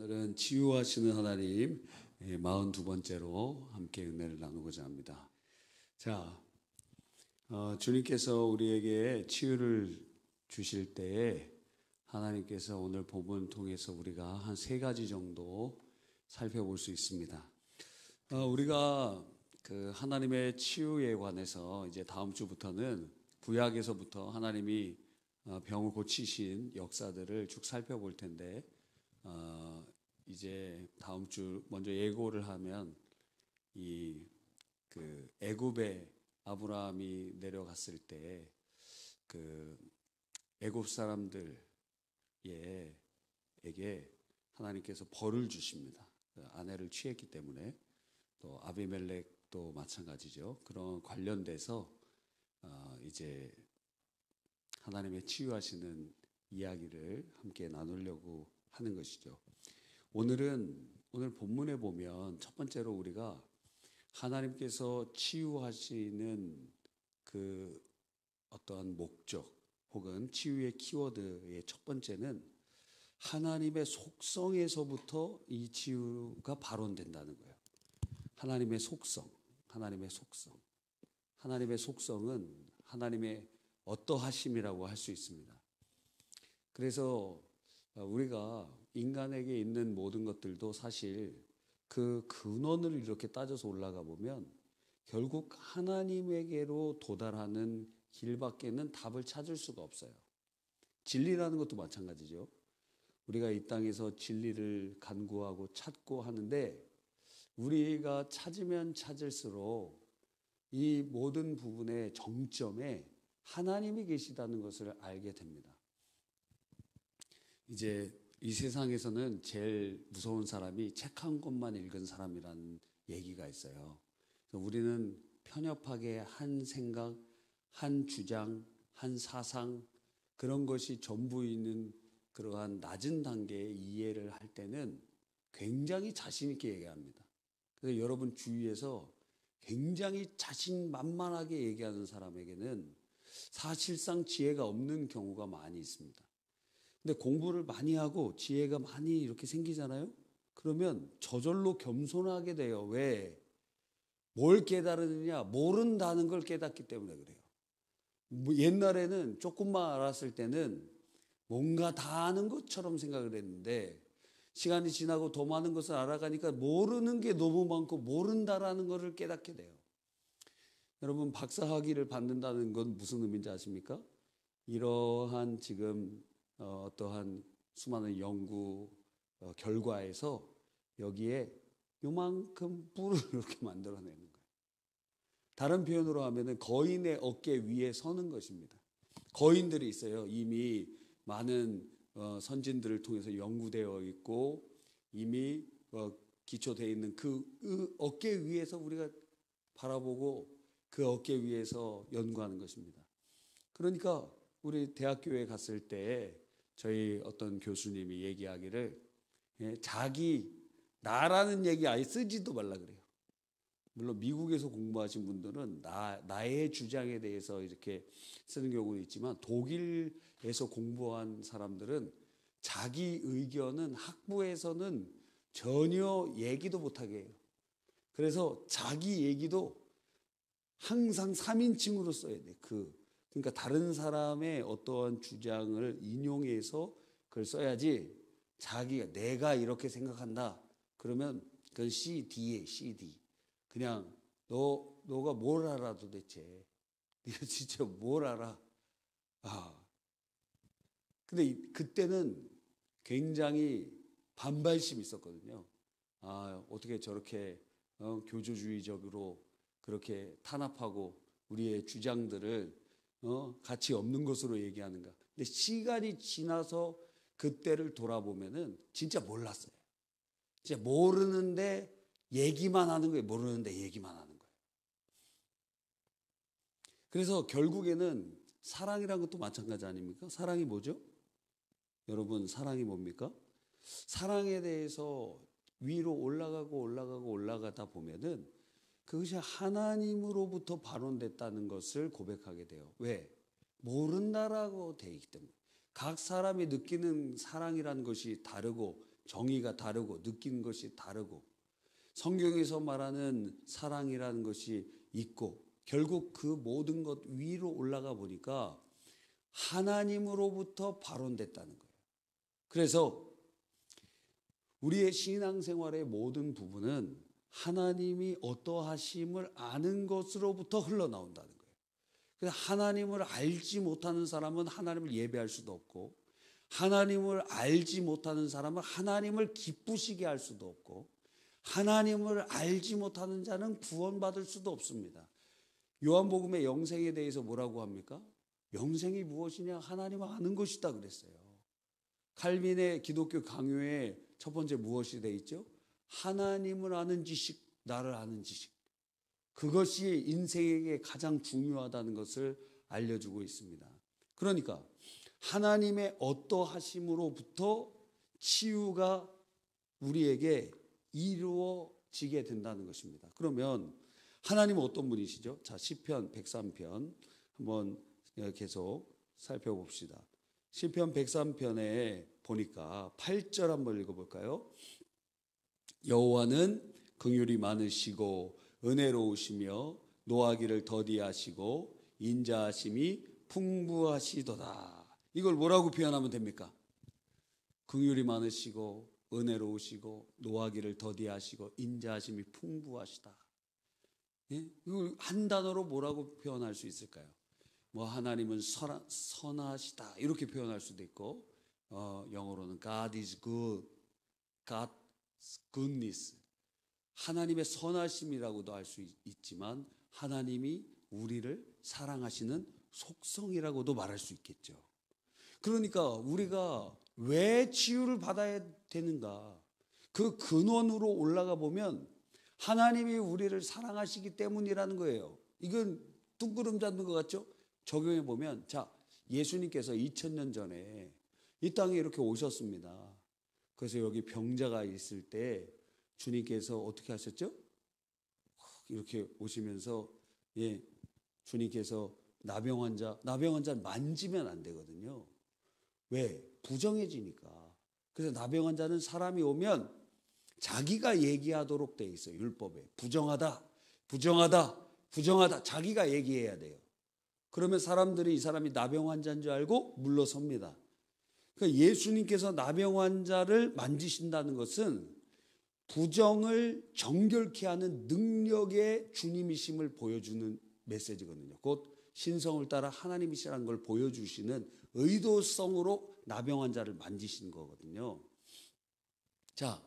오늘은 치유하시는 하나님 42번째로 함께 은혜를 나누고자 합니다. 자, 주님께서 우리에게 치유를 주실 때에 하나님께서 오늘 본문을 통해서 우리가 한 3가지 정도 살펴볼 수 있습니다. 우리가 그 하나님의 치유에 관해서 이제 다음 주부터는 구약에서부터 하나님이 병을 고치신 역사들을 쭉 살펴볼 텐데, 이제 다음 주 먼저 예고를 하면 그 애굽에 아브라함이 내려갔을 때 그 애굽 사람들에게 하나님께서 벌을 주십니다. 아내를 취했기 때문에. 또 아비멜렉도 마찬가지죠. 그런 관련돼서 이제 하나님의 치유하시는 이야기를 함께 나누려고 하는 것이죠. 오늘 본문에 보면 첫 번째로 우리가 하나님께서 치유하시는 그 어떠한 목적 혹은 치유의 키워드의 첫 번째는 하나님의 속성에서부터 이 치유가 발원된다는 거예요. 하나님의 속성. 하나님의 속성은 하나님의 어떠하심이라고 할 수 있습니다. 그래서 우리가 인간에게 있는 모든 것들도 사실 그 근원을 이렇게 따져서 올라가 보면 결국 하나님에게로 도달하는 길밖에는 답을 찾을 수가 없어요. 진리라는 것도 마찬가지죠. 우리가 이 땅에서 진리를 간구하고 찾고 하는데 우리가 찾으면 찾을수록 이 모든 부분의 정점에 하나님이 계시다는 것을 알게 됩니다. 이제 이 세상에서는 제일 무서운 사람이 책 한 권만 읽은 사람이라는 얘기가 있어요. 우리는 편협하게 한 생각, 한 주장, 한 사상, 그런 것이 전부 있는 그러한 낮은 단계의 이해를 할 때는 굉장히 자신 있게 얘기합니다. 그래서 여러분 주위에서 굉장히 자신만만하게 얘기하는 사람에게는 사실상 지혜가 없는 경우가 많이 있습니다. 근데 공부를 많이 하고 지혜가 많이 이렇게 생기잖아요. 그러면 저절로 겸손하게 돼요. 왜? 뭘 깨달으느냐? 모른다는 걸 깨닫기 때문에 그래요. 옛날에는 조금만 알았을 때는 뭔가 다 아는 것처럼 생각을 했는데 시간이 지나고 더 많은 것을 알아가니까 모르는 게 너무 많고 모른다라는 것을 깨닫게 돼요. 여러분, 박사학위를 받는다는 건 무슨 의미인지 아십니까? 이러한 지금 어떠한 수많은 연구 결과에서 여기에 요만큼 뿔을 이렇게 만들어내는 거예요. 다른 표현으로 하면은 거인의 어깨 위에 서는 것입니다. 거인들이 있어요. 이미 많은 선진들을 통해서 연구되어 있고 이미 기초되어 있는 그 어깨 위에서 우리가 바라보고 그 어깨 위에서 연구하는 것입니다. 그러니까 우리 대학교에 갔을 때 저희 어떤 교수님이 얘기하기를 자기 나라는 얘기 아예 쓰지도 말라 그래요. 물론 미국에서 공부하신 분들은 나의 주장에 대해서 이렇게 쓰는 경우도 있지만 독일에서 공부한 사람들은 자기 의견은 학부에서는 전혀 얘기도 못하게 해요. 그래서 자기 얘기도 항상 3인칭으로 써야 돼. 그러니까 다른 사람의 어떠한 주장을 인용해서 그걸 써야지 자기가 내가 이렇게 생각한다. 그러면 그건 CD에 CD. 그냥 너가 뭘 알아 도대체. 네가 진짜 뭘 알아. 근데 그때는 굉장히 반발심이 있었거든요. 어떻게 저렇게 교조주의적으로 그렇게 탄압하고 우리의 주장들을 가치 없는 것으로 얘기하는가. 근데 시간이 지나서 그때를 돌아보면은 진짜 몰랐어요. 진짜 모르는데 얘기만 하는 거예요. 모르는데 얘기만 하는 거예요. 그래서 결국에는 사랑이란 것도 마찬가지 아닙니까? 사랑이 뭐죠? 여러분, 사랑이 뭡니까? 사랑에 대해서 위로 올라가다 보면은 그것이 하나님으로부터 발원됐다는 것을 고백하게 돼요. 왜? 모른다라고 돼 있기 때문에. 각 사람이 느끼는 사랑이라는 것이 다르고 정의가 다르고 느끼는 것이 다르고 성경에서 말하는 사랑이라는 것이 있고 결국 그 모든 것 위로 올라가 보니까 하나님으로부터 발원됐다는 거예요. 그래서 우리의 신앙생활의 모든 부분은 하나님이 어떠하심을 아는 것으로부터 흘러나온다는 거예요. 그래서 하나님을 알지 못하는 사람은 하나님을 예배할 수도 없고 하나님을 알지 못하는 사람은 하나님을 기쁘시게 할 수도 없고 하나님을 알지 못하는 자는 구원받을 수도 없습니다. 요한복음의 영생에 대해서 뭐라고 합니까? 영생이 무엇이냐? 하나님을 아는 것이다 그랬어요. 칼빈의 기독교 강요에 첫 번째 무엇이 되어 있죠? 하나님을 아는 지식, 나를 아는 지식. 그것이 인생에게 가장 중요하다는 것을 알려주고 있습니다. 그러니까 하나님의 어떠하심으로부터 치유가 우리에게 이루어지게 된다는 것입니다. 그러면 하나님은 어떤 분이시죠? 자, 시편 103편 한번 계속 살펴봅시다. 시편 103편에 보니까 8절 한번 읽어볼까요? 여호와는 긍휼이 많으시고 은혜로우시며 노하기를 더디하시고 인자하심이 풍부하시도다. 이걸 뭐라고 표현하면 됩니까? 긍휼이 많으시고 은혜로우시고 노하기를 더디하시고 인자하심이 풍부하시다. 예? 이걸 한 단어로 뭐라고 표현할 수 있을까요? 뭐 하나님은 선하시다 이렇게 표현할 수도 있고 영어로는 God is good, God's goodness. 하나님의 선하심이라고도 할 수 있지만 하나님이 우리를 사랑하시는 속성이라고도 말할 수 있겠죠. 그러니까 우리가 왜 치유를 받아야 되는가? 그 근원으로 올라가 보면 하나님이 우리를 사랑하시기 때문이라는 거예요. 이건 뚱그름 잡는 것 같죠? 적용해 보면 자, 예수님께서 2000년 전에 이 땅에 이렇게 오셨습니다. 그래서 여기 병자가 있을 때 주님께서 어떻게 하셨죠? 이렇게 오시면서 주님께서 나병 환자를 만지면 안 되거든요. 왜? 부정해지니까. 그래서 나병 환자는 사람이 오면 자기가 얘기하도록 돼 있어요. 율법에. 부정하다 자기가 얘기해야 돼요. 그러면 사람들이 이 사람이 나병 환자인 줄 알고 물러섭니다. 그러니까 예수님께서 나병 환자를 만지신다는 것은 부정을 정결케 하는 능력의 주님이심을 보여주는 메시지거든요. 곧 신성을 따라 하나님이시라는 걸 보여주시는 의도성으로 나병 환자를 만지신 거거든요. 자,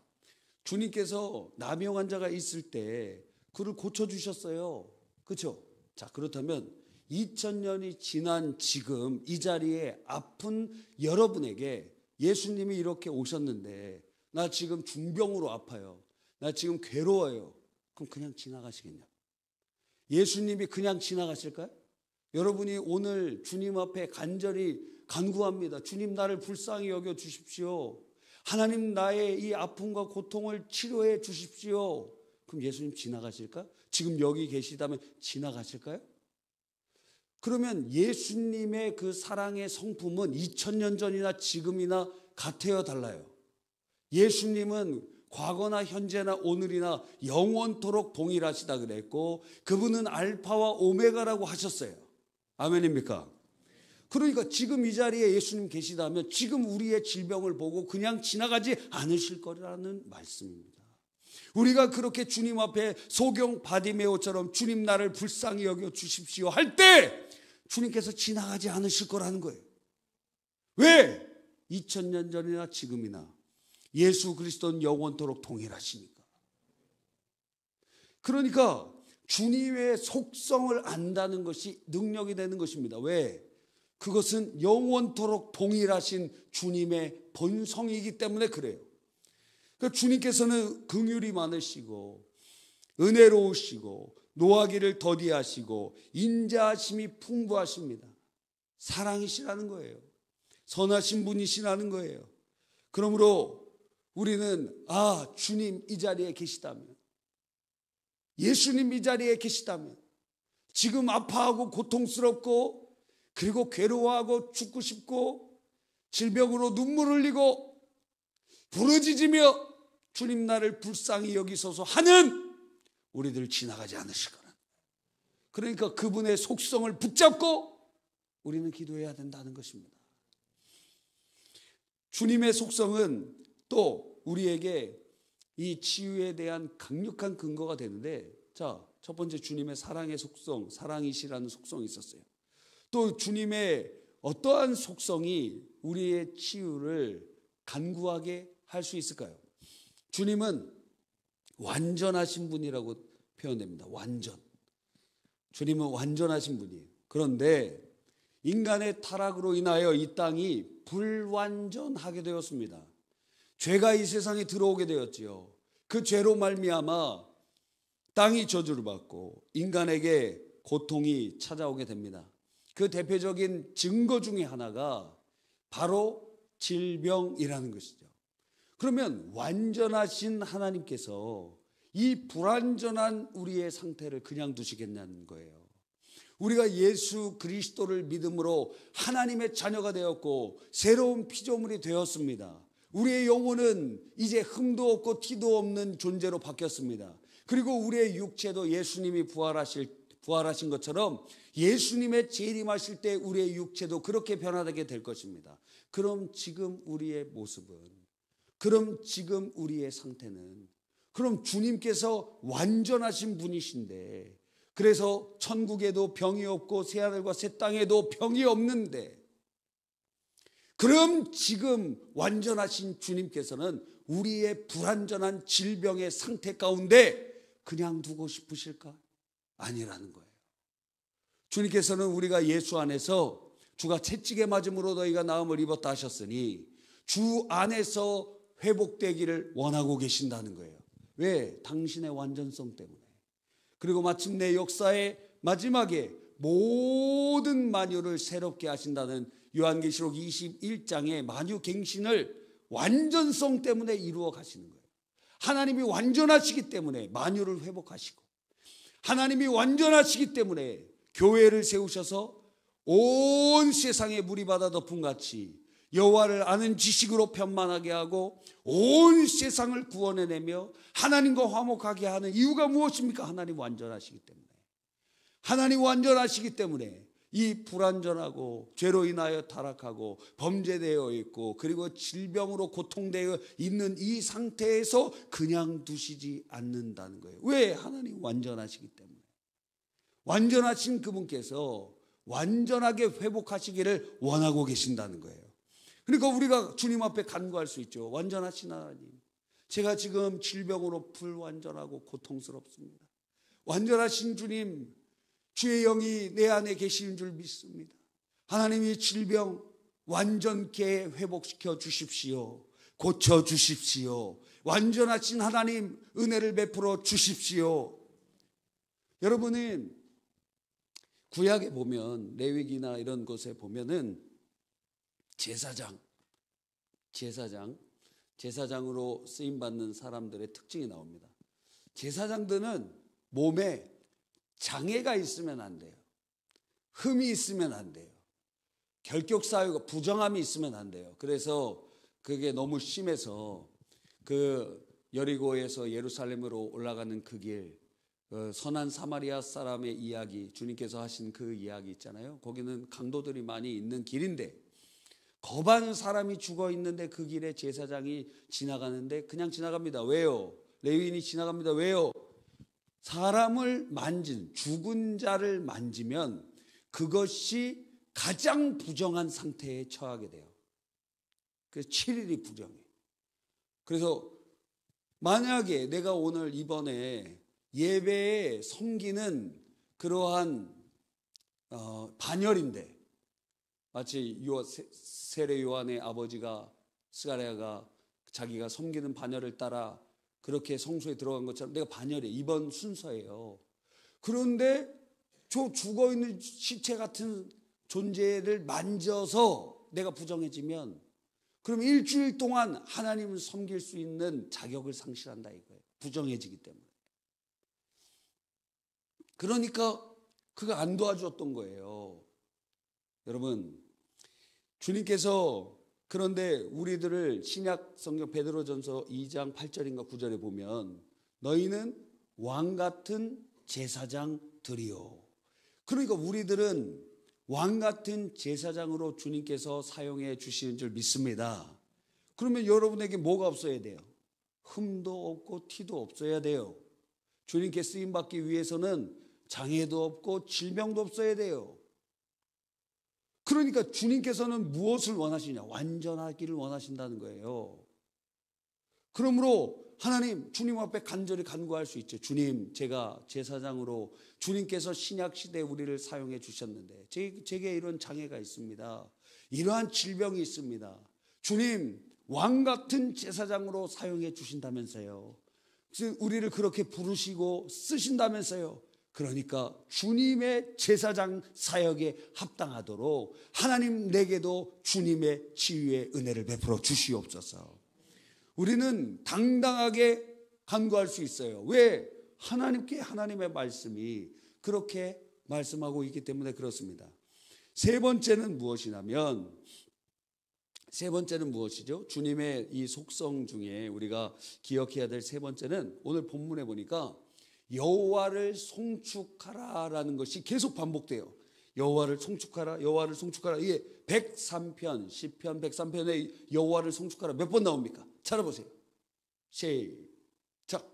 주님께서 나병 환자가 있을 때 그를 고쳐주셨어요. 그렇죠? 자, 그렇다면 2000년이 지난 지금 이 자리에 아픈 여러분에게 예수님이 이렇게 오셨는데 나 지금 중병으로 아파요. 나 지금 괴로워요. 그럼 그냥 지나가시겠냐? 예수님이 그냥 지나가실까요? 여러분이 오늘 주님 앞에 간절히 간구합니다. 주님 나를 불쌍히 여겨 주십시오. 하나님 나의 이 아픔과 고통을 치료해 주십시오. 그럼 예수님 지나가실까? 지금 여기 계시다면 지나가실까요? 그러면 예수님의 그 사랑의 성품은 2000년 전이나 지금이나 같아요, 달라요? 예수님은 과거나 현재나 오늘이나 영원토록 동일하시다 그랬고 그분은 알파와 오메가라고 하셨어요. 아멘입니까? 그러니까 지금 이 자리에 예수님 계시다면 지금 우리의 질병을 보고 그냥 지나가지 않으실 거라는 말씀입니다. 우리가 그렇게 주님 앞에 소경 바디메오처럼 주님 나를 불쌍히 여겨 주십시오 할 때 주님께서 지나가지 않으실 거라는 거예요. 왜? 2000년 전이나 지금이나 예수 그리스도는 영원토록 동일하시니까. 그러니까 주님의 속성을 안다는 것이 능력이 되는 것입니다. 왜? 그것은 영원토록 동일하신 주님의 본성이기 때문에 그래요. 그러니까 주님께서는 긍휼이 많으시고 은혜로우시고 노하기를 더디하시고 인자하심이 풍부하십니다. 사랑이시라는 거예요. 선하신 분이시라는 거예요. 그러므로 우리는 주님 이 자리에 계시다면, 예수님 이 자리에 계시다면, 지금 아파하고 고통스럽고 그리고 괴로워하고 죽고 싶고 질병으로 눈물 흘리고 부르짖으며 주님 나를 불쌍히 여기소서 하는 우리들 지나가지 않으실 거라는 거예요. 그러니까 그분의 속성을 붙잡고 우리는 기도해야 된다는 것입니다. 주님의 속성은 또 우리에게 이 치유에 대한 강력한 근거가 되는데, 자, 첫 번째 주님의 사랑의 속성, 사랑이시라는 속성이 있었어요. 또 주님의 어떠한 속성이 우리의 치유를 간구하게 할 수 있을까요? 주님은 완전하신 분이라고 표현됩니다. 완전. 주님은 완전하신 분이에요. 그런데 인간의 타락으로 인하여 이 땅이 불완전하게 되었습니다. 죄가 이 세상에 들어오게 되었지요. 그 죄로 말미암아 땅이 저주를 받고 인간에게 고통이 찾아오게 됩니다. 그 대표적인 증거 중에 하나가 바로 질병이라는 것이죠. 그러면 완전하신 하나님께서 이 불완전한 우리의 상태를 그냥 두시겠냐는 거예요. 우리가 예수 그리스도를 믿음으로 하나님의 자녀가 되었고 새로운 피조물이 되었습니다. 우리의 영혼은 이제 흠도 없고 티도 없는 존재로 바뀌었습니다. 그리고 우리의 육체도 예수님이 부활하신 것처럼 예수님의 재림하실 때 우리의 육체도 그렇게 변화되게 될 것입니다. 그럼 지금 우리의 모습은, 그럼 지금 우리의 상태는, 그럼 주님께서 완전하신 분이신데, 그래서 천국에도 병이 없고 새하늘과 새 땅에도 병이 없는데, 그럼 지금 완전하신 주님께서는 우리의 불완전한 질병의 상태 가운데 그냥 두고 싶으실까? 아니라는 거예요. 주님께서는 우리가 예수 안에서 주가 채찍에 맞음으로 너희가 나음을 입었다 하셨으니 주 안에서 회복되기를 원하고 계신다는 거예요. 왜? 당신의 완전성 때문에. 그리고 마침내 역사의 마지막에 모든 만유를 새롭게 하신다는 요한계시록 21장의 만유갱신을 완전성 때문에 이루어 가시는 거예요. 하나님이 완전하시기 때문에 만유를 회복하시고, 하나님이 완전하시기 때문에 교회를 세우셔서 온 세상에 물이 받아 덮은 같이 여호와를 아는 지식으로 편만하게 하고 온 세상을 구원해내며 하나님과 화목하게 하는 이유가 무엇입니까? 하나님 완전하시기 때문에. 하나님 완전하시기 때문에 이 불완전하고 죄로 인하여 타락하고 범죄되어 있고 그리고 질병으로 고통되어 있는 이 상태에서 그냥 두시지 않는다는 거예요. 왜? 하나님 완전하시기 때문에. 완전하신 그분께서 완전하게 회복하시기를 원하고 계신다는 거예요. 그러니까 우리가 주님 앞에 간구할 수 있죠. 완전하신 하나님, 제가 지금 질병으로 불완전하고 고통스럽습니다. 완전하신 주님, 주의 영이 내 안에 계시는 줄 믿습니다. 하나님이 질병 완전케 회복시켜 주십시오. 고쳐 주십시오. 완전하신 하나님 은혜를 베풀어 주십시오. 여러분은 구약에 보면 레위기나 이런 곳에 보면은 제사장으로 쓰임 받는 사람들의 특징이 나옵니다. 제사장들은 몸에 장애가 있으면 안 돼요. 흠이 있으면 안 돼요. 결격사유가 부정함이 있으면 안 돼요. 그래서 그게 너무 심해서 그 여리고에서 예루살렘으로 올라가는 그 길, 선한 사마리아 사람의 이야기, 주님께서 하신 그 이야기 있잖아요. 거기는 강도들이 많이 있는 길인데 겁한 사람이 죽어 있는데 그 길에 제사장이 지나가는데 그냥 지나갑니다. 왜요? 레위인이 지나갑니다. 왜요? 사람을 죽은 자를 만지면 그것이 가장 부정한 상태에 처하게 돼요. 그래서 7일이 부정해. 그래서 만약에 내가 오늘 이번에 예배에 섬기는 그러한 반열인데, 마치 세례 요한의 아버지가 스가랴가 자기가 섬기는 반열을 따라 그렇게 성소에 들어간 것처럼 내가 반열이에요. 이번 순서예요. 그런데 저 죽어있는 시체 같은 존재를 만져서 내가 부정해지면 그럼 일주일 동안 하나님을 섬길 수 있는 자격을 상실한다 이거예요. 부정해지기 때문에. 그러니까 그거 안 도와줬던 거예요. 여러분, 주님께서 그런데 우리들을 신약 성경 베드로전서 2장 8절인가 9절에 보면 너희는 왕 같은 제사장들이요. 그러니까 우리들은 왕 같은 제사장으로 주님께서 사용해 주시는 줄 믿습니다. 그러면 여러분에게 뭐가 없어야 돼요? 흠도 없고 티도 없어야 돼요. 주님께 쓰임받기 위해서는 장애도 없고 질병도 없어야 돼요. 그러니까 주님께서는 무엇을 원하시냐? 완전하기를 원하신다는 거예요. 그러므로 하나님, 주님 앞에 간절히 간구할 수 있죠. 주님, 제가 제사장으로 주님께서 신약시대에 우리를 사용해 주셨는데 제게 이런 장애가 있습니다. 이러한 질병이 있습니다. 주님, 왕 같은 제사장으로 사용해 주신다면서요. 우리를 그렇게 부르시고 쓰신다면서요. 그러니까 주님의 제사장 사역에 합당하도록 하나님 내게도 주님의 치유의 은혜를 베풀어 주시옵소서. 우리는 당당하게 간구할 수 있어요. 왜? 하나님께 하나님의 말씀이 그렇게 말씀하고 있기 때문에 그렇습니다. 세 번째는 무엇이죠? 주님의 이 속성 중에 우리가 기억해야 될 세 번째는 오늘 본문에 보니까 여호와를 송축하라라는 것이 계속 반복돼요. 여호와를 송축하라, 여호와를 송축하라. 이게 103편, 시편 103편에 여호와를 송축하라 몇 번 나옵니까? 찾아보세요. 시작.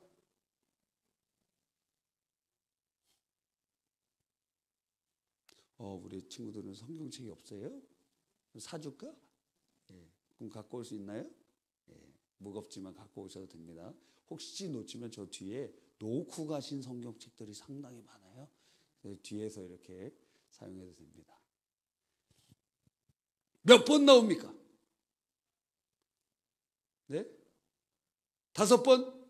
우리 친구들은 성경책이 없어요? 사줄까? 그럼 갖고 올 수 있나요? 무겁지만 갖고 오셔도 됩니다. 혹시 놓치면 저 뒤에 놓고 가신 성경책들이 상당히 많아요. 뒤에서 이렇게 사용해도 됩니다. 몇 번 나옵니까? 네? 5번?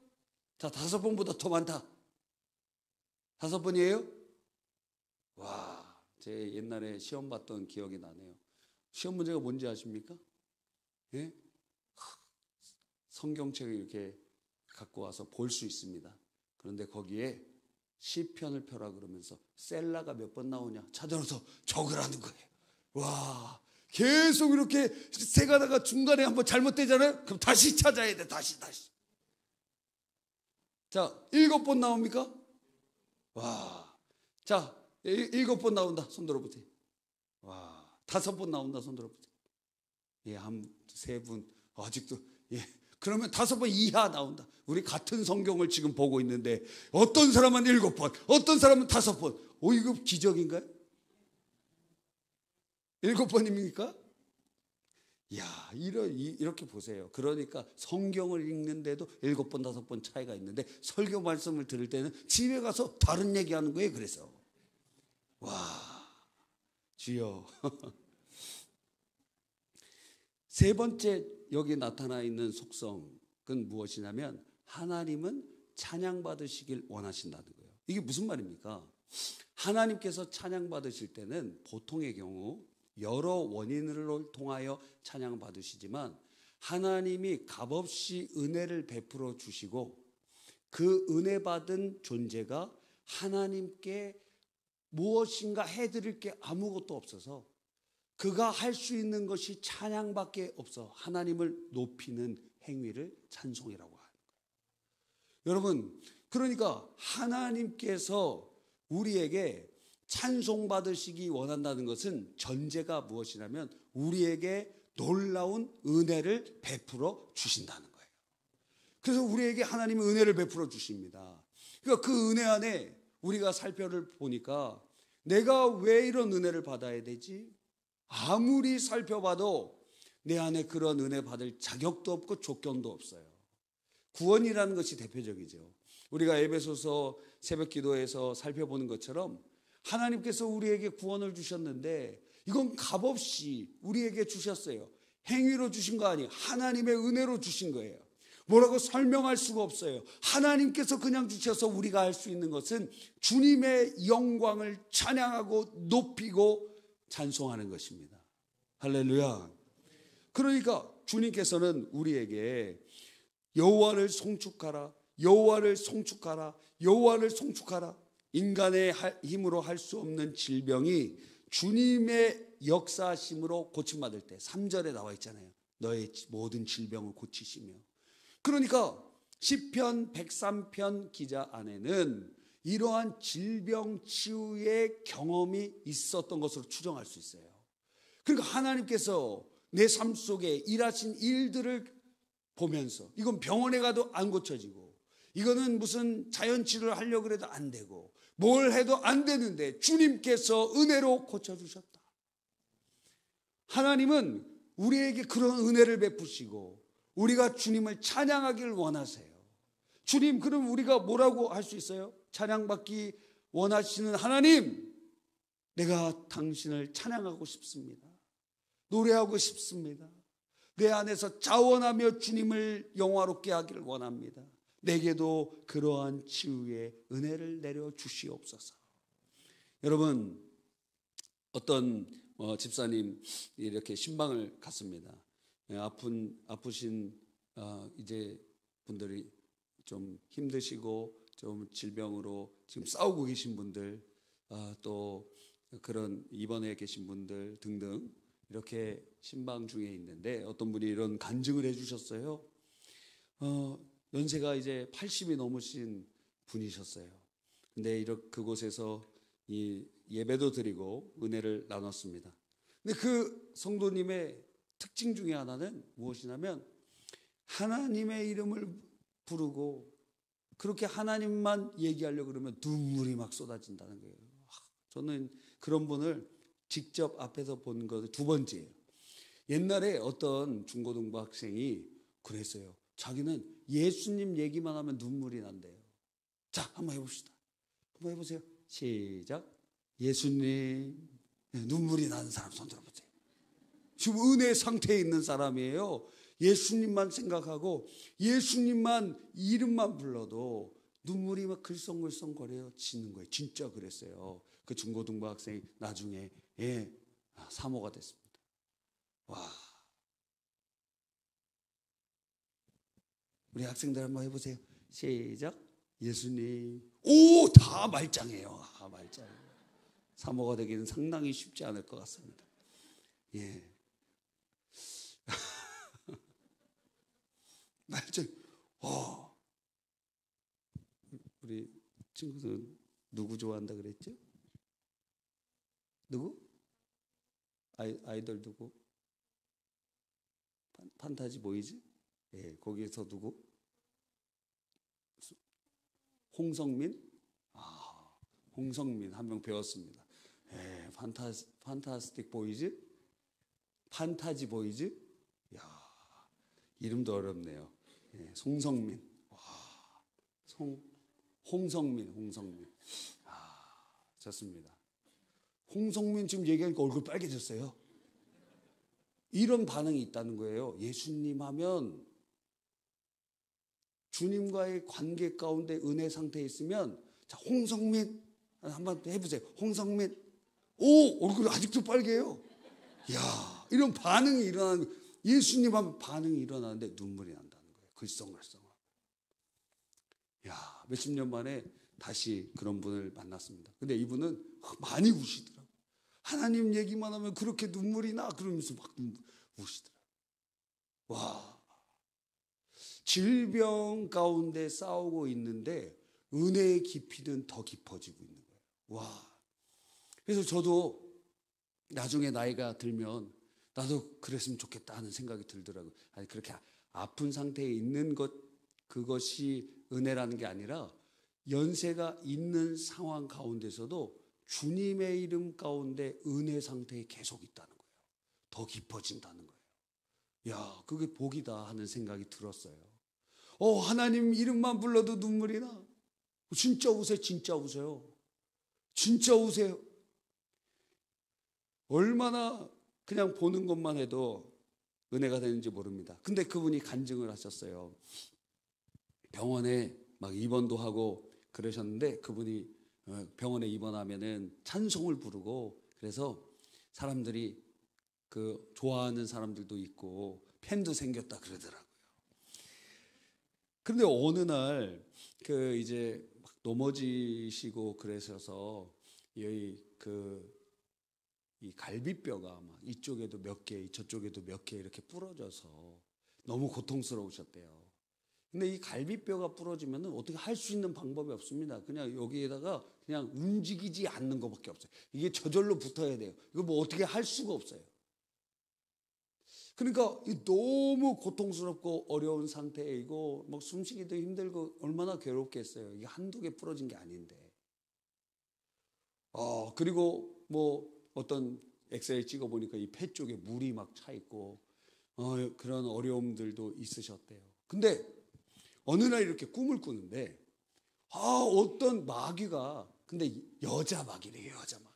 자, 5번보다 더 많다. 5번이에요? 와, 제 옛날에 시험 봤던 기억이 나네요. 시험 문제가 뭔지 아십니까? 예? 성경책을 이렇게 갖고 와서 볼 수 있습니다. 그런데 거기에 시편을 펴라 그러면서 셀라가 몇 번 나오냐 찾아서 적으라는 거예요. 와, 계속 이렇게 세가다가 중간에 한번 잘못되잖아요. 그럼 다시 찾아야 돼. 다시. 자, 7번 나옵니까? 와, 자, 7번 나온다. 손 들어보세요. 와, 5번 나온다. 손 들어보세요. 예, 한 3분 아직도 그러면 5번 이하 나온다. 우리 같은 성경을 지금 보고 있는데 어떤 사람은 7번, 어떤 사람은 5번. 이거 기적인가요? 7번입니까? 야, 이렇게 보세요. 그러니까 성경을 읽는데도 7번, 5번 차이가 있는데 설교 말씀을 들을 때는 집에 가서 다른 얘기하는 거예요. 그래서 와, 주여. 세 번째 여기 나타나 있는 속성은 무엇이냐면 하나님은 찬양받으시길 원하신다는 거예요. 이게 무슨 말입니까? 하나님께서 찬양받으실 때는 보통의 경우 여러 원인을 통하여 찬양받으시지만 하나님이 값없이 은혜를 베풀어 주시고 그 은혜 받은 존재가 하나님께 무엇인가 해드릴 게 아무것도 없어서 그가 할 수 있는 것이 찬양밖에 없어 하나님을 높이는 행위를 찬송이라고 하는 거예요. 여러분, 그러니까 하나님께서 우리에게 찬송받으시기 원한다는 것은 전제가 무엇이냐면 우리에게 놀라운 은혜를 베풀어 주신다는 거예요. 그래서 우리에게 하나님은 은혜를 베풀어 주십니다. 그러니까 그 은혜 안에 우리가 살펴보니까 내가 왜 이런 은혜를 받아야 되지? 아무리 살펴봐도 내 안에 그런 은혜 받을 자격도 없고 조건도 없어요. 구원이라는 것이 대표적이죠. 우리가 에베소서 새벽기도에서 살펴보는 것처럼 하나님께서 우리에게 구원을 주셨는데 이건 값없이 우리에게 주셨어요. 행위로 주신 거 아니에요. 하나님의 은혜로 주신 거예요. 뭐라고 설명할 수가 없어요. 하나님께서 그냥 주셔서 우리가 할 수 있는 것은 주님의 영광을 찬양하고 높이고 찬송하는 것입니다. 할렐루야. 그러니까 주님께서는 우리에게 여호와를 송축하라, 여호와를 송축하라, 여호와를 송축하라. 인간의 힘으로 할 수 없는 질병이 주님의 역사하심으로 고침받을 때 3절에 나와 있잖아요. 너의 모든 질병을 고치시며. 그러니까 시편 103편 기자 안에는 이러한 질병 치유의 경험이 있었던 것으로 추정할 수 있어요. 그러니까 하나님께서 내 삶 속에 일하신 일들을 보면서 이건 병원에 가도 안 고쳐지고 이거는 무슨 자연치료를 하려고 해도 안 되고 뭘 해도 안 되는데 주님께서 은혜로 고쳐주셨다. 하나님은 우리에게 그런 은혜를 베푸시고 우리가 주님을 찬양하기를 원하세요. 주님, 그럼 우리가 뭐라고 할 수 있어요? 찬양받기 원하시는 하나님, 내가 당신을 찬양하고 싶습니다. 노래하고 싶습니다. 내 안에서 자원하며 주님을 영화롭게 하기를 원합니다. 내게도 그러한 치유의 은혜를 내려 주시옵소서. 여러분, 어떤 집사님 이렇게 신방을 갔습니다. 아프신 이제 분들이 좀 힘드시고 좀 질병으로 지금 싸우고 계신 분들, 또 그런 입원해 계신 분들 등등 이렇게 신방 중에 있는데 어떤 분이 이런 간증을 해주셨어요. 연세가 이제 80이 넘으신 분이셨어요. 근데 그곳에서 이 예배도 드리고 은혜를 나눴습니다. 근데 그 성도님의 특징 중에 하나는 무엇이냐면 하나님의 이름을 부르고 그렇게 하나님만 얘기하려고 그러면 눈물이 막 쏟아진다는 거예요. 저는 그런 분을 직접 앞에서 본 거 두 번째예요. 옛날에 어떤 중고등부 학생이 그랬어요. 자기는 예수님 얘기만 하면 눈물이 난대요. 자, 한번 해봅시다. 한번 해보세요. 시작. 예수님. 눈물이 나는 사람 손 들어보세요. 지금 은혜 상태에 있는 사람이에요. 예수님만 생각하고 예수님만 이름만 불러도 눈물이 막 글썽글썽 거려요. 지는 거예요. 진짜 그랬어요. 그 중고등부 학생이 나중에 사모가 됐습니다. 와, 우리 학생들 한번 해보세요. 시작. 예수님. 오, 다 말짱해요. 말짱. 사모가 되기는 상당히 쉽지 않을 것 같습니다. 예. 말짱. 우리 친구들 누구 좋아한다 그랬죠? 누구? 아이돌 누구? 판타지 보이즈? 예, 거기에서 누구? 홍성민? 홍성민 한 명 배웠습니다. 예, 판타스틱 보이즈? 판타지 보이즈? 야, 이름도 어렵네요. 예, 송성민. 와, 홍성민. 좋습니다. 홍성민 지금 얘기하니까 얼굴 빨개졌어요. 이런 반응이 있다는 거예요. 예수님 하면 주님과의 관계 가운데 은혜 상태에 있으면, 자, 홍성민 한번 해보세요. 홍성민. 오, 얼굴 아직도 빨개요. 이야, 이런 반응이 일어나는, 예수님 하면 반응이 일어나는데 눈물이 난다는 거예요. 글썽글썽. 야, 몇십 년 만에 다시 그런 분을 만났습니다. 근데 이분은 많이 우시더라고요. 하나님 얘기만 하면 그렇게 눈물이 나? 그러면서 막 우시더라고요. 와, 질병 가운데 싸우고 있는데 은혜의 깊이는 더 깊어지고 있는 거예요. 와, 그래서 저도 나중에 나이가 들면 나도 그랬으면 좋겠다 하는 생각이 들더라고요. 아니, 그렇게 아픈 상태에 있는 그것이 은혜라는 게 아니라 연세가 있는 상황 가운데서도 주님의 이름 가운데 은혜 상태에 계속 있다는 거예요. 더 깊어진다는 거예요. 야, 그게 복이다 하는 생각이 들었어요. 하나님 이름만 불러도 눈물이 나. 진짜 우세요. 진짜 우세요. 진짜 우세요. 얼마나 그냥 보는 것만 해도 은혜가 되는지 모릅니다. 근데 그분이 간증을 하셨어요. 병원에 막 입원도 하고 그러셨는데 그분이 병원에 입원하면은 찬송을 부르고 그래서 사람들이 그 좋아하는 사람들도 있고 팬도 생겼다 그러더라고요. 그런데 어느 날 그 이제 막 넘어지시고 그러셔서 여기 그 이 갈비뼈가 막 이쪽에도 몇 개, 저쪽에도 몇 개 이렇게 부러져서 너무 고통스러우셨대요. 근데 이 갈비뼈가 부러지면 어떻게 할 수 있는 방법이 없습니다. 그냥 여기에다가 그냥 움직이지 않는 것밖에 없어요. 이게 저절로 붙어야 돼요. 이거 뭐 어떻게 할 수가 없어요. 그러니까 너무 고통스럽고 어려운 상태에 이거 막 숨쉬기도 힘들고 얼마나 괴롭겠어요. 이게 한두 개 부러진 게 아닌데. 그리고 뭐 어떤 엑스레이 찍어보니까 이 폐 쪽에 물이 막 차 있고 그런 어려움들도 있으셨대요. 근데 어느 날 이렇게 꿈을 꾸는데 어떤 마귀가 근데 여자 마귀래요. 여자 마귀.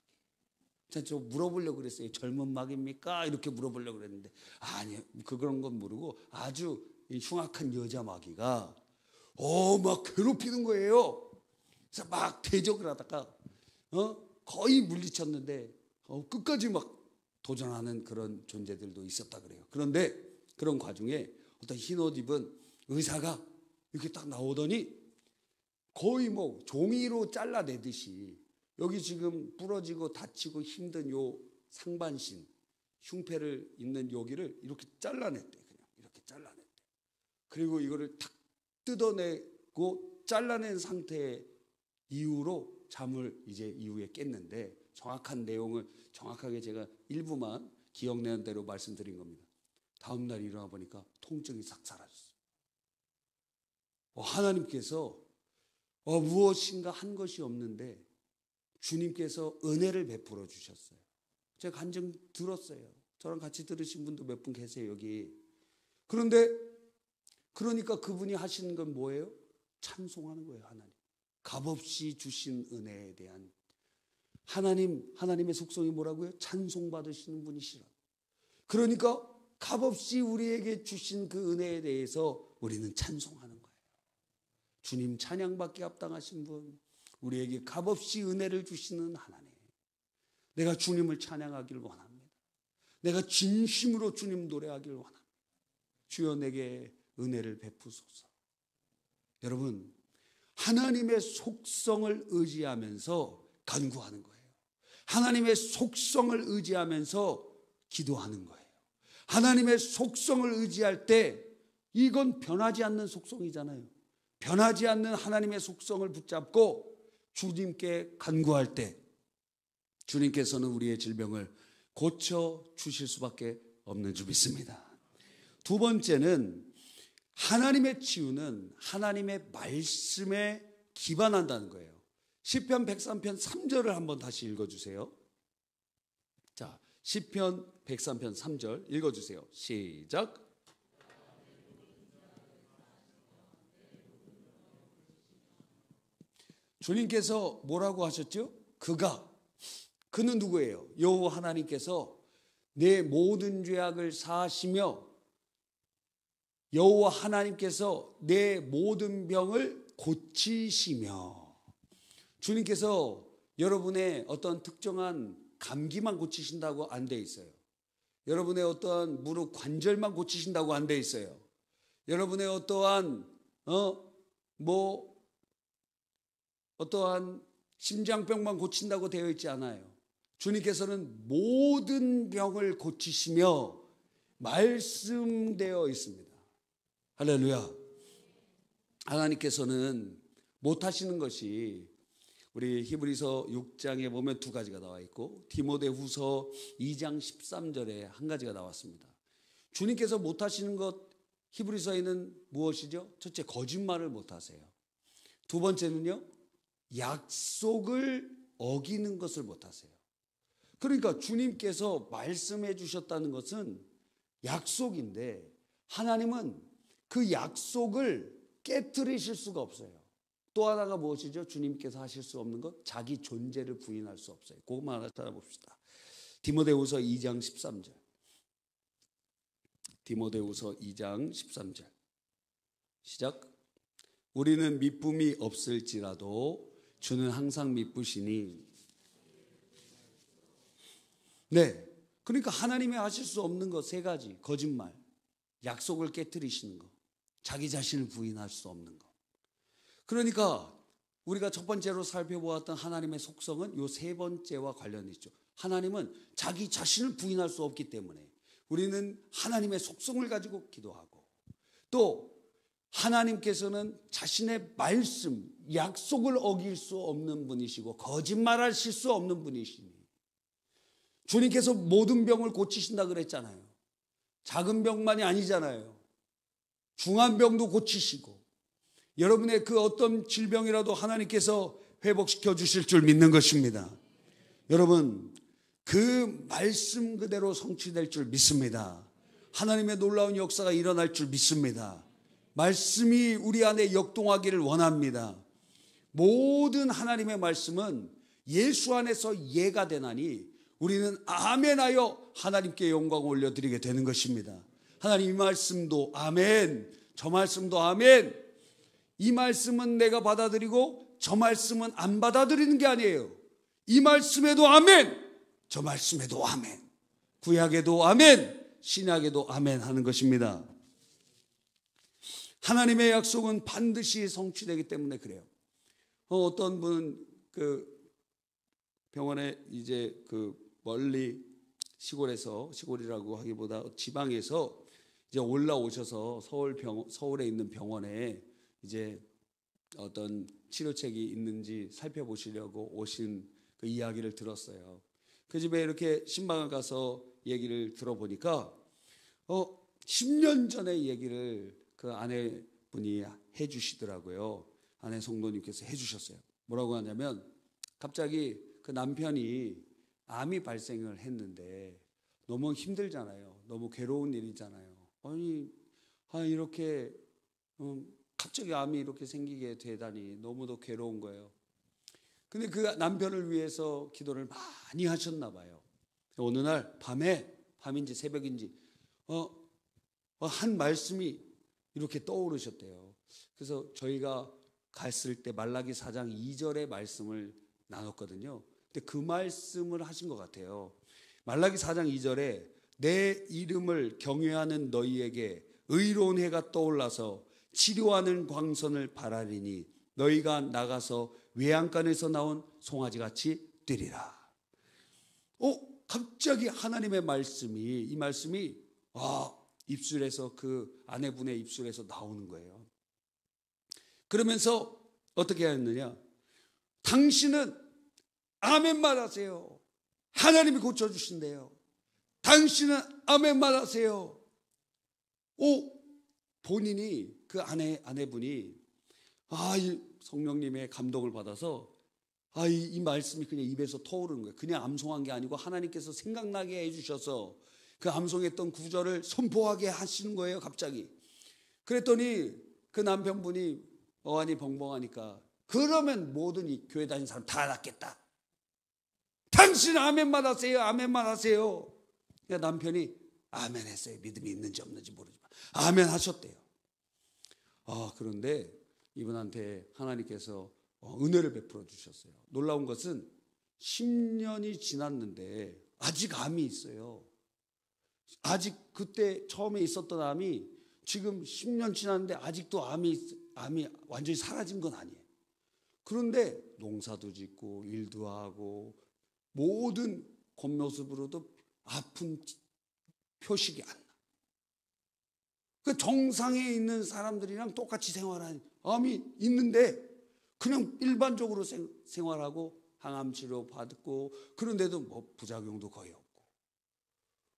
저 물어보려고 그랬어요. 젊은 마귀입니까? 이렇게 물어보려고 그랬는데 아니요. 그런 건 모르고 아주 흉악한 여자 마귀가 막 괴롭히는 거예요. 그래서 막 대적을 하다가 거의 물리쳤는데 끝까지 막 도전하는 그런 존재들도 있었다 그래요. 그런데 그런 과정에 어떤 흰옷 입은 의사가 이렇게 딱 나오더니 거의 뭐 종이로 잘라내듯이 여기 지금 부러지고 다치고 힘든 요 상반신 흉패를 있는 여기를 이렇게 잘라냈대. 그냥 이렇게 잘라냈대. 그리고 이거를 탁 뜯어내고 잘라낸 상태 이후로 잠을 이제 이후에 깼는데 정확한 내용을 정확하게 제가 일부만 기억나는 대로 말씀드린 겁니다. 다음 날 일어나 보니까 통증이 싹 사라졌어요. 하나님께서 무엇인가 한 것이 없는데 주님께서 은혜를 베풀어 주셨어요. 제가 간증 들었어요. 저랑 같이 들으신 분도 몇 분 계세요 여기. 그런데 그러니까 그분이 하시는 건 뭐예요? 찬송하는 거예요. 하나님 값없이 주신 은혜에 대한 하나님의 속성이 뭐라고요? 찬송받으시는 분이시라. 그러니까 값없이 우리에게 주신 그 은혜에 대해서 우리는 찬송하는 거예요. 주님 찬양받기 합당하신 분, 우리에게 값없이 은혜를 주시는 하나님. 내가 주님을 찬양하길 원합니다. 내가 진심으로 주님 노래하길 원합니다. 주여 내게 은혜를 베푸소서. 여러분, 하나님의 속성을 의지하면서 간구하는 거예요. 하나님의 속성을 의지하면서 기도하는 거예요. 하나님의 속성을 의지할 때 이건 변하지 않는 속성이잖아요. 변하지 않는 하나님의 속성을 붙잡고 주님께 간구할 때 주님께서는 우리의 질병을 고쳐 주실 수밖에 없는 줄 믿습니다. 두 번째는 하나님의 치유는 하나님의 말씀에 기반한다는 거예요. 시편 103편 3절을 한번 다시 읽어주세요. 자, 시편 103편 3절 읽어주세요. 시작. 주님께서 뭐라고 하셨죠? 그는 누구예요? 여호와 하나님께서 내 모든 죄악을 사하시며 여호와 하나님께서 내 모든 병을 고치시며. 주님께서 여러분의 어떤 특정한 감기만 고치신다고 안 돼 있어요. 여러분의 어떠한 무릎 관절만 고치신다고 안 돼 있어요. 여러분의 어떠한 어떠한 심장병만 고친다고 되어 있지 않아요. 주님께서는 모든 병을 고치시며 말씀되어 있습니다. 할렐루야. 하나님께서는 못하시는 것이 우리 히브리서 6장에 보면 두 가지가 나와 있고 디모데후서 2장 13절에 한 가지가 나왔습니다. 주님께서 못하시는 것 히브리서에는 무엇이죠? 첫째, 거짓말을 못하세요. 두 번째는요, 약속을 어기는 것을 못하세요. 그러니까 주님께서 말씀해 주셨다는 것은 약속인데 하나님은 그 약속을 깨트리실 수가 없어요. 또 하나가 무엇이죠? 주님께서 하실 수 없는 것, 자기 존재를 부인할 수 없어요. 그것만 하나 찾아봅시다. 디모데후서 2장 13절. 디모데후서 2장 13절. 시작. 우리는 미쁨이 없을지라도 주는 항상 미쁘시니. 네, 그러니까 하나님이 하실 수 없는 것 세 가지. 거짓말, 약속을 깨트리시는 것, 자기 자신을 부인할 수 없는 것. 그러니까 우리가 첫 번째로 살펴보았던 하나님의 속성은 요 세 번째와 관련이 있죠. 하나님은 자기 자신을 부인할 수 없기 때문에 우리는 하나님의 속성을 가지고 기도하고, 또 하나님께서는 자신의 말씀, 약속을 어길 수 없는 분이시고 거짓말하실 수 없는 분이시니, 주님께서 모든 병을 고치신다 그랬잖아요. 작은 병만이 아니잖아요. 중한 병도 고치시고, 여러분의 그 어떤 질병이라도 하나님께서 회복시켜 주실 줄 믿는 것입니다. 여러분, 그 말씀 그대로 성취될 줄 믿습니다. 하나님의 놀라운 역사가 일어날 줄 믿습니다. 말씀이 우리 안에 역동하기를 원합니다. 모든 하나님의 말씀은 예수 안에서 예가 되나니 우리는 아멘하여 하나님께 영광을 올려드리게 되는 것입니다. 하나님, 이 말씀도 아멘, 저 말씀도 아멘. 이 말씀은 내가 받아들이고 저 말씀은 안 받아들이는 게 아니에요. 이 말씀에도 아멘, 저 말씀에도 아멘, 구약에도 아멘, 신약에도 아멘 하는 것입니다. 하나님의 약속은 반드시 성취되기 때문에 그래요. 어떤 분은 그 병원에 이제 그 멀리 시골에서, 시골이라고 하기보다 지방에서 이제 올라오셔서 서울에 있는 병원에 이제 어떤 치료책이 있는지 살펴보시려고 오신 그 이야기를 들었어요. 그 집에 이렇게 신방을 가서 얘기를 들어보니까 10년 전의 얘기를 그 아내분이 해주시더라고요. 아내 성도님께서 해주셨어요. 뭐라고 하냐면, 갑자기 그 남편이 암이 발생을 했는데 너무 힘들잖아요. 너무 괴로운 일이잖아요. 아니 이렇게 갑자기 암이 이렇게 생기게 되다니 너무도 괴로운 거예요. 근데 그 남편을 위해서 기도를 많이 하셨나 봐요. 어느 날 밤인지 새벽인지 한 말씀이 이렇게 떠오르셨대요. 그래서 저희가 갔을 때 말라기 4장 2절의 말씀을 나눴거든요. 근데 그 말씀을 하신 것 같아요. 말라기 4장 2절에 내 이름을 경외하는 너희에게 의로운 해가 떠올라서 치료하는 광선을 바라리니 너희가 나가서 외양간에서 나온 송아지같이 뛰리라. 갑자기 하나님의 말씀이, 이 말씀이 입술에서, 그 아내분의 입술에서 나오는 거예요. 그러면서 어떻게 했느냐, 당신은 아멘만 하세요. 하나님이 고쳐주신대요. 당신은 아멘만 하세요. 본인이, 그 아내분이 이 성령님의 감동을 받아서 이 말씀이 그냥 입에서 터오르는 거예요. 그냥 암송한 게 아니고 하나님께서 생각나게 해주셔서 그 암송했던 구절을 선포하게 하시는 거예요, 갑자기. 그랬더니 그 남편분이 어안이 벙벙하니까, 그러면 모든 이 교회 다니는 사람 다 낫겠다. 당신 아멘만 하세요, 아멘만 하세요. 그러니까 남편이 아멘 했어요. 믿음이 있는지 없는지 모르지만 아멘 하셨대요. 그런데 이분한테 하나님께서 은혜를 베풀어 주셨어요. 놀라운 것은 10년이 지났는데 아직 암이 있어요. 아직 그때 처음에 있었던 암이 지금 10년 지났는데 아직도 암이 완전히 사라진 건 아니에요. 그런데 농사도 짓고 일도 하고 모든 겉모습으로도 아픈 표식이 안 나. 그 정상에 있는 사람들이랑 똑같이 생활하는, 암이 있는데 그냥 일반적으로 생활하고 항암 치료 받고, 그런데도 뭐 부작용도 거의 없고,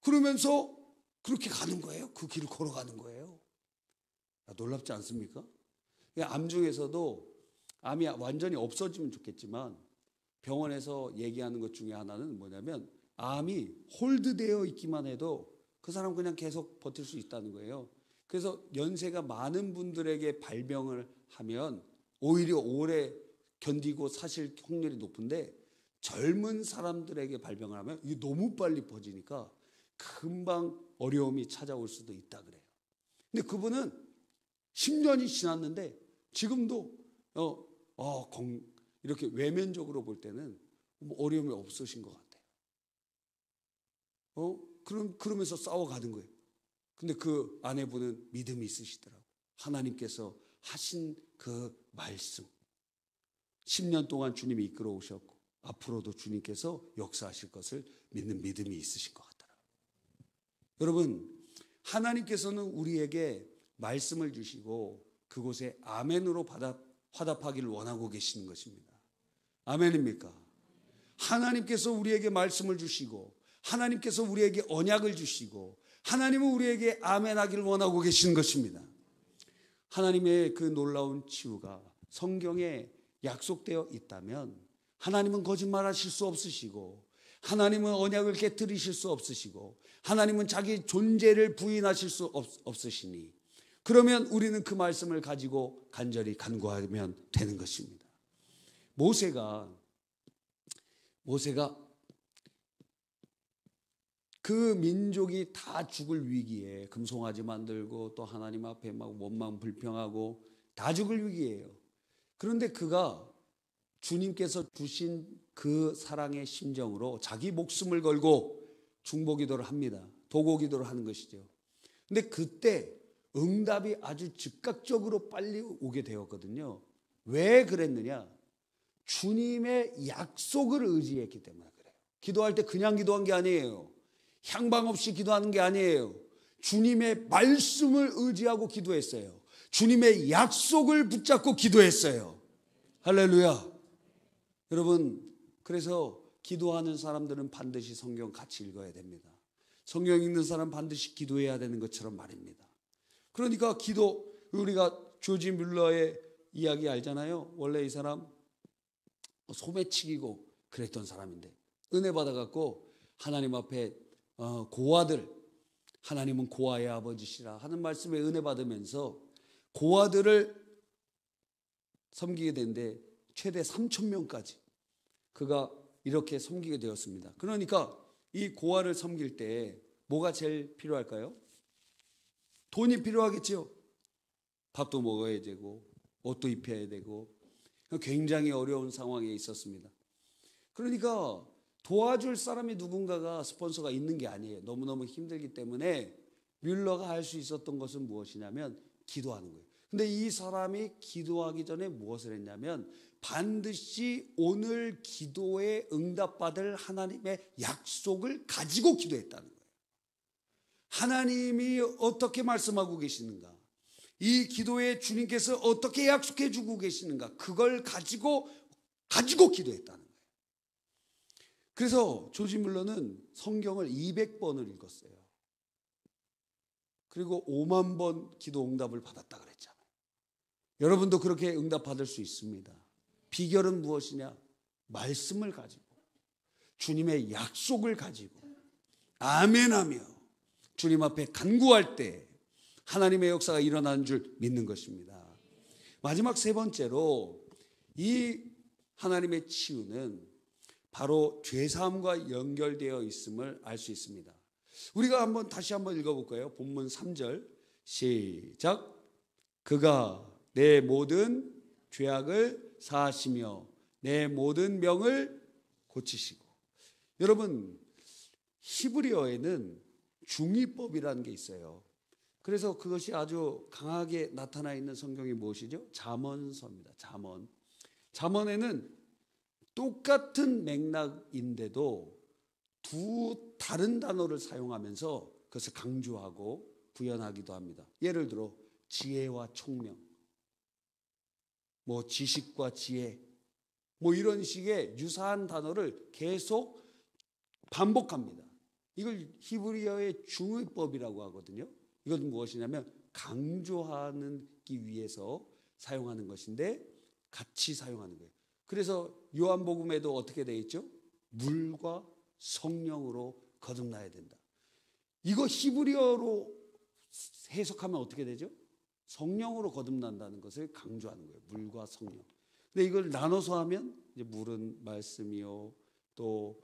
그러면서 그렇게 가는 거예요. 그 길을 걸어가는 거예요. 놀랍지 않습니까? 암 중에서도 암이 완전히 없어지면 좋겠지만 병원에서 얘기하는 것 중에 하나는 뭐냐면, 암이 홀드되어 있기만 해도 그 사람 그냥 계속 버틸 수 있다는 거예요. 그래서 연세가 많은 분들에게 발병을 하면 오히려 오래 견디고 사실 확률이 높은데, 젊은 사람들에게 발병을 하면 이게 너무 빨리 퍼지니까 금방 어려움이 찾아올 수도 있다 그래요. 근데 그분은 10년이 지났는데 지금도 이렇게 외면적으로 볼 때는 뭐 어려움이 없으신 것 같아요. 그러면서 싸워가는 거예요. 근데 그 아내분은 믿음이 있으시더라고요. 하나님께서 하신 그 말씀, 10년 동안 주님이 이끌어 오셨고 앞으로도 주님께서 역사하실 것을 믿는 믿음이 있으신 것 같더라고요. 여러분, 하나님께서는 우리에게 말씀을 주시고 그곳에 아멘으로 화답하기를 원하고 계시는 것입니다. 아멘입니까? 하나님께서 우리에게 말씀을 주시고 하나님께서 우리에게 언약을 주시고 하나님은 우리에게 아멘하기를 원하고 계시는 것입니다. 하나님의 그 놀라운 치유가 성경에 약속되어 있다면 하나님은 거짓말하실 수 없으시고 하나님은 언약을 깨뜨리실 수 없으시고 하나님은 자기 존재를 부인하실 수 없으시니 그러면 우리는 그 말씀을 가지고 간절히 간구하면 되는 것입니다. 모세가 그 민족이 다 죽을 위기에 금송아지 만들고 또 하나님 앞에 막 원망 불평하고 다 죽을 위기예요. 그런데 그가 주님께서 주신 그 사랑의 심정으로 자기 목숨을 걸고 중보기도를 합니다. 도고기도를 하는 것이죠. 근데 그때 응답이 아주 즉각적으로 빨리 오게 되었거든요. 왜 그랬느냐? 주님의 약속을 의지했기 때문에 그래요. 기도할 때 그냥 기도한 게 아니에요. 향방 없이 기도하는 게 아니에요. 주님의 말씀을 의지하고 기도했어요. 주님의 약속을 붙잡고 기도했어요. 할렐루야. 여러분, 그래서 기도하는 사람들은 반드시 성경 같이 읽어야 됩니다. 성경 읽는 사람 반드시 기도해야 되는 것처럼 말입니다. 그러니까 우리가 조지 뮬러의 이야기 알잖아요. 원래 이 사람 소매치기고 그랬던 사람인데 은혜 받아갖고 하나님 앞에 고아들, 하나님은 고아의 아버지시라 하는 말씀에 은혜 받으면서 고아들을 섬기게 된데 최대 3,000명까지 그가 이렇게 섬기게 되었습니다. 그러니까 이 고아를 섬길 때 뭐가 제일 필요할까요? 돈이 필요하겠죠. 밥도 먹어야 되고 옷도 입혀야 되고 굉장히 어려운 상황에 있었습니다. 그러니까 도와줄 사람이 누군가가 스폰서가 있는 게 아니에요. 너무너무 힘들기 때문에 뮬러가 할 수 있었던 것은 무엇이냐면 기도하는 거예요. 근데 이 사람이 기도하기 전에 무엇을 했냐면 반드시 오늘 기도에 응답받을 하나님의 약속을 가지고 기도했다는 거예요. 하나님이 어떻게 말씀하고 계시는가? 이 기도에 주님께서 어떻게 약속해 주고 계시는가? 그걸 가지고 기도했다는 거예요. 그래서 조지 뮬러는 성경을 200번을 읽었어요. 그리고 5만 번 기도 응답을 받았다 그랬잖아요. 여러분도 그렇게 응답 받을 수 있습니다. 비결은 무엇이냐? 말씀을 가지고 주님의 약속을 가지고 아멘하며 주님 앞에 간구할 때 하나님의 역사가 일어나는 줄 믿는 것입니다. 마지막 세 번째로 이 하나님의 치유는 바로 죄사함과 연결되어 있음을 알 수 있습니다. 우리가 다시 한번 읽어볼까요? 본문 3절 시작. 그가 내 모든 죄악을 사하시며 내 모든 병을 고치시고. 여러분, 히브리어에는 중의법이라는 게 있어요. 그래서 그것이 아주 강하게 나타나 있는 성경이 무엇이죠? 잠언서입니다. 잠언에는 똑같은 맥락인데도 두 다른 단어를 사용하면서 그것을 강조하고 구현하기도 합니다. 예를 들어 지혜와 총명, 지식과 지혜, 이런 식의 유사한 단어를 계속 반복합니다. 이걸 히브리어의 중의법이라고 하거든요. 이건 무엇이냐면 강조하기 위해서 사용하는 것인데 같이 사용하는 거예요. 그래서 요한복음에도 어떻게 되어 있죠? 물과 성령으로 거듭나야 된다. 이거 히브리어로 해석하면 어떻게 되죠? 성령으로 거듭난다는 것을 강조하는 거예요. 물과 성령. 근데 이걸 나눠서 하면 이제 물은 말씀이요, 또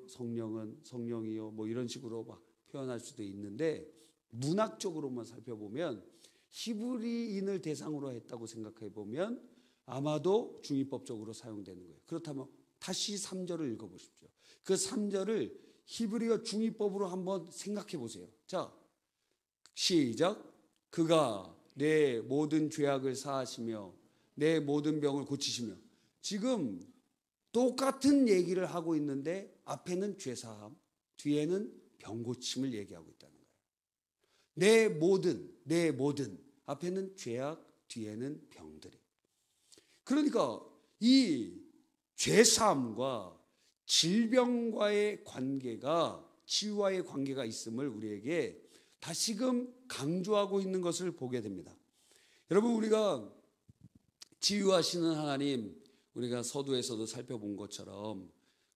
성령은 성령이요, 이런 식으로 막 표현할 수도 있는데 문학적으로만 살펴보면 히브리인을 대상으로 했다고 생각해 보면 아마도 중의법적으로 사용되는 거예요. 그렇다면 다시 3절을 읽어보십시오. 그 3절을 히브리어 중의법으로 한번 생각해 보세요. 자, 시작. 그가 내 모든 죄악을 사하시며 내 모든 병을 고치시며. 지금 똑같은 얘기를 하고 있는데 앞에는 죄사함, 뒤에는 병고침을 얘기하고 있다는 거예요. 내 모든 앞에는 죄악, 뒤에는 병들이. 그러니까 이 죄사함과 질병과의 관계가, 치유와의 관계가 있음을 우리에게 다시금 강조하고 있는 것을 보게 됩니다. 여러분, 우리가 치유하시는 하나님, 우리가 서두에서도 살펴본 것처럼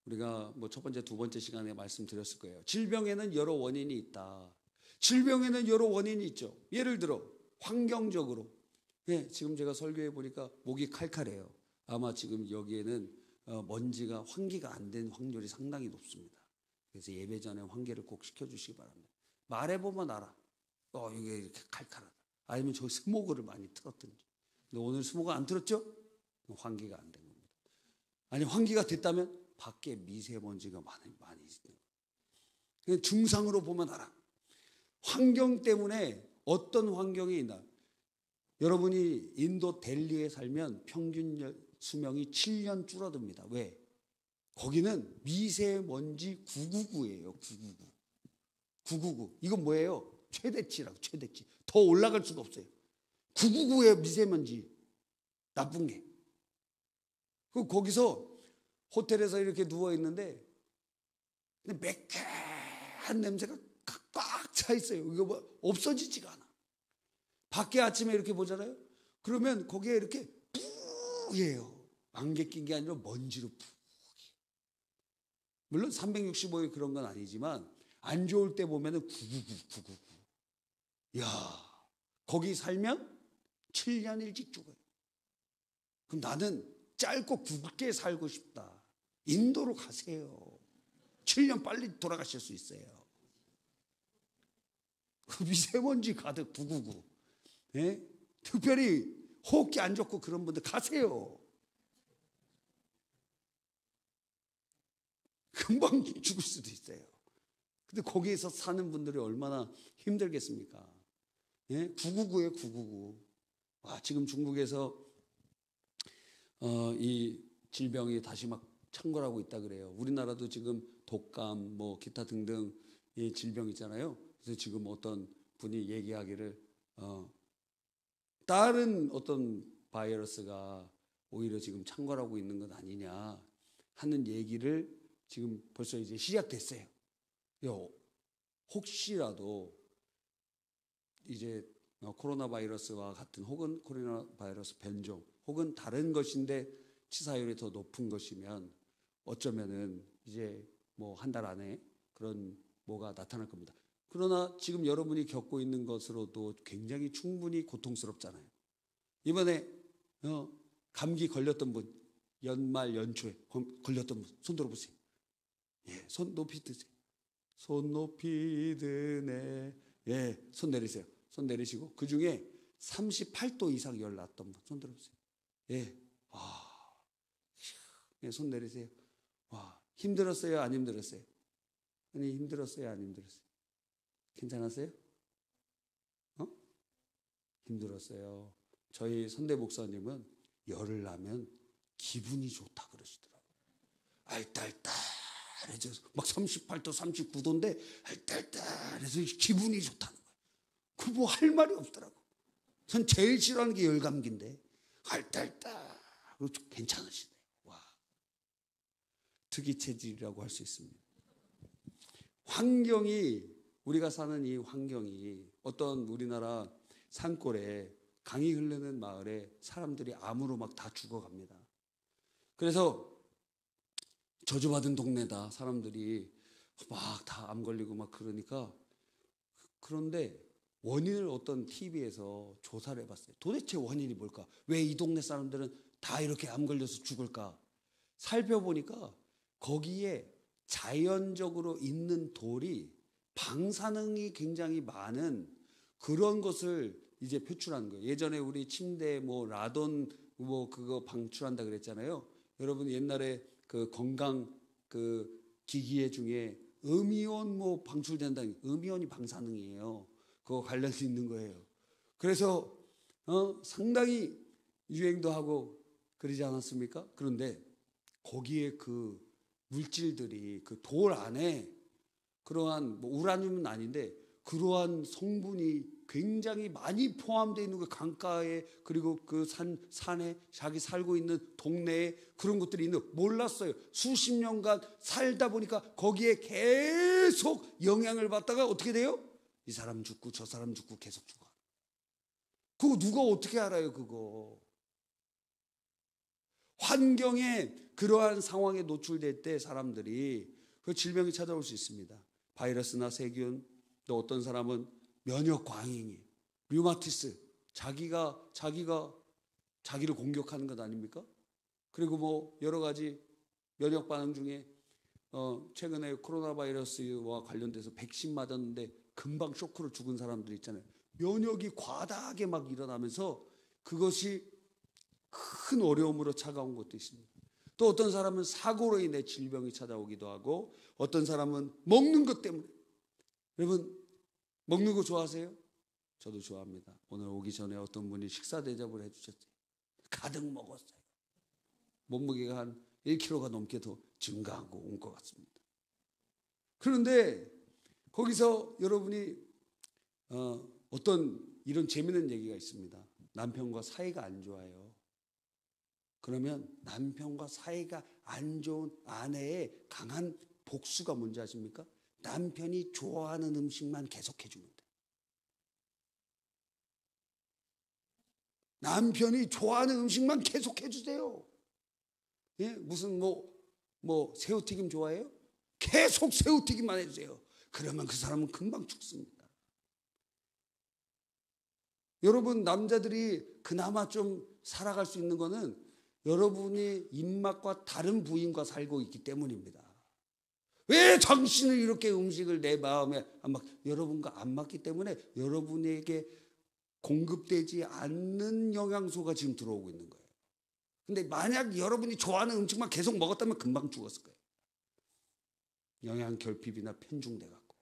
우리가 뭐 첫 번째, 두 번째 시간에 말씀드렸을 거예요. 질병에는 여러 원인이 있다. 질병에는 여러 원인이 있죠. 예를 들어 환경적으로, 지금 제가 설교해 보니까 목이 칼칼해요. 아마 지금 여기에는 먼지가 환기가 안 된 확률이 상당히 높습니다. 그래서 예배 전에 환기를 꼭 시켜주시기 바랍니다. 말해보면 알아. 이게 이렇게 칼칼하다. 아니면 저기 스모그를 많이 틀었든지. 근데 오늘 스모그 안 틀었죠? 환기가 안 된 겁니다. 아니, 환기가 됐다면 밖에 미세먼지가 많이 있어요. 증상으로 보면 알아. 환경 때문에 어떤 환경이 있나. 여러분이 인도 델리에 살면 평균 수명이 7년 줄어듭니다. 왜? 거기는 미세먼지 999예요. 999. 이건 뭐예요? 최대치라고, 최대치. 더 올라갈 수가 없어요. 999예요, 미세먼지. 나쁜 게. 거기서 호텔에서 이렇게 누워있는데 매캐한 냄새가 꽉 차 있어요. 이거 뭐 없어지지가 않아. 밖에 아침에 이렇게 보잖아요. 그러면 거기에 이렇게 뿌예요. 안개 낀 게 아니라 먼지로 뿌. 물론 365일 그런 건 아니지만 안 좋을 때 보면은 999. 야, 거기 살면 7년 일찍 죽어요. 그럼 나는 짧고 굵게 살고 싶다. 인도로 가세요. 7년 빨리 돌아가실 수 있어요. 미세먼지 가득 999. 특별히 호흡기 안 좋고 그런 분들 가세요. 금방 죽을 수도 있어요. 근데 거기에서 사는 분들이 얼마나 힘들겠습니까? 999에 999. 지금 중국에서 이 질병이 다시 막 창궐하고 있다 그래요. 우리나라도 지금 독감, 뭐 기타 등등 이 질병 있잖아요. 그래서 지금 어떤 분이 얘기하기를 다른 어떤 바이러스가 오히려 지금 창궐하고 있는 것 아니냐 하는 얘기를 지금 벌써 이제 시작됐어요. 혹시라도 이제 코로나 바이러스와 같은 혹은 코로나 바이러스 변종 혹은 다른 것인데 치사율이 더 높은 것이면 어쩌면은 이제 뭐 한 달 안에 그런 뭐가 나타날 겁니다. 그러나 지금 여러분이 겪고 있는 것으로도 굉장히 충분히 고통스럽잖아요. 이번에 감기 걸렸던 분, 연말 연초에 걸렸던 분 손 들어보세요. 손 높이 드세요. 손 높이 드네. 손 내리세요. 손 내리시고 그 중에 38도 이상 열 났던 분 손 들어보세요. 손 내리세요. 힘들었어요? 안 힘들었어요? 아니, 힘들었어요? 안 힘들었어요? 괜찮았어요? 힘들었어요. 저희 선대 목사님은 열을 나면 기분이 좋다 그러시더라고요. 알딸딸해져 막 38도, 39도인데 알딸딸해서 기분이 좋다는 거예요. 그 뭐 할 말이 없더라고. 전 제일 싫어하는 게 열감기인데 알딸딸 괜찮으시네요. 특이 체질이라고 할 수 있습니다. 환경이, 우리가 사는 이 환경이 어떤 우리나라 산골에 강이 흐르는 마을에 사람들이 암으로 막 다 죽어갑니다. 그래서 저주받은 동네다. 사람들이 막 다 암 걸리고 막 그러니까. 그런데 원인을 어떤 TV에서 조사를 해봤어요. 도대체 원인이 뭘까? 왜 이 동네 사람들은 다 이렇게 암 걸려서 죽을까? 살펴보니까 거기에 자연적으로 있는 돌이 방사능이 굉장히 많은 그런 것을 이제 표출하는 거예요. 예전에 우리 침대 뭐 라돈 뭐 그거 방출한다 그랬잖아요. 여러분 옛날에 그 건강 그 기기에 중에 음이온 뭐 방출된다. 음이온이 방사능이에요. 그거 관련이 있는 거예요. 그래서 상당히 유행도 하고 그러지 않았습니까? 그런데 거기에 그 물질들이 그 돌 안에 그러한 뭐 우라늄은 아닌데 그러한 성분이 굉장히 많이 포함되어 있는 그 강가에 그리고 그 산에 자기 살고 있는 동네에 그런 것들이 있는 몰랐어요. 수십 년간 살다 보니까 거기에 계속 영향을 받다가 어떻게 돼요? 이 사람 죽고 저 사람 죽고 계속 죽어. 그거 누가 어떻게 알아요? 그거. 환경에 그러한 상황에 노출될 때 사람들이 그 질병이 찾아올 수 있습니다. 바이러스나 세균, 또 어떤 사람은 면역 광행이, 류마티스, 자기가 자기를 공격하는 것 아닙니까? 그리고 뭐 여러 가지 면역 반응 중에 최근에 코로나 바이러스와 관련돼서 백신 맞았는데 금방 쇼크로 죽은 사람들 있잖아요. 면역이 과다하게 막 일어나면서 그것이 큰 어려움으로 차가운 것도 있습니다. 또 어떤 사람은 사고로 인해 질병이 찾아오기도 하고 어떤 사람은 먹는 것 때문에. 여러분 먹는 거 좋아하세요? 저도 좋아합니다. 오늘 오기 전에 어떤 분이 식사 대접을 해주셨어요. 가득 먹었어요. 몸무게가 한 1kg가 넘게 더 증가하고 온 것 같습니다. 그런데 거기서 여러분이 어떤 이런 재미있는 얘기가 있습니다. 남편과 사이가 안 좋아요. 그러면 남편과 사이가 안 좋은 아내의 강한 복수가 뭔지 아십니까? 남편이 좋아하는 음식만 계속 해주면 돼. 남편이 좋아하는 음식만 계속 해주세요. 예? 무슨 뭐 새우튀김 좋아해요? 계속 새우튀김만 해주세요. 그러면 그 사람은 금방 죽습니다. 여러분 남자들이 그나마 좀 살아갈 수 있는 거는 여러분이 입맛과 다른 부인과 살고 있기 때문입니다. 왜 당신은 이렇게 음식을 내 마음에 안 맞? 여러분과 안 맞기 때문에 여러분에게 공급되지 않는 영양소가 지금 들어오고 있는 거예요. 근데 만약 여러분이 좋아하는 음식만 계속 먹었다면 금방 죽었을 거예요. 영양 결핍이나 편중돼 갖고.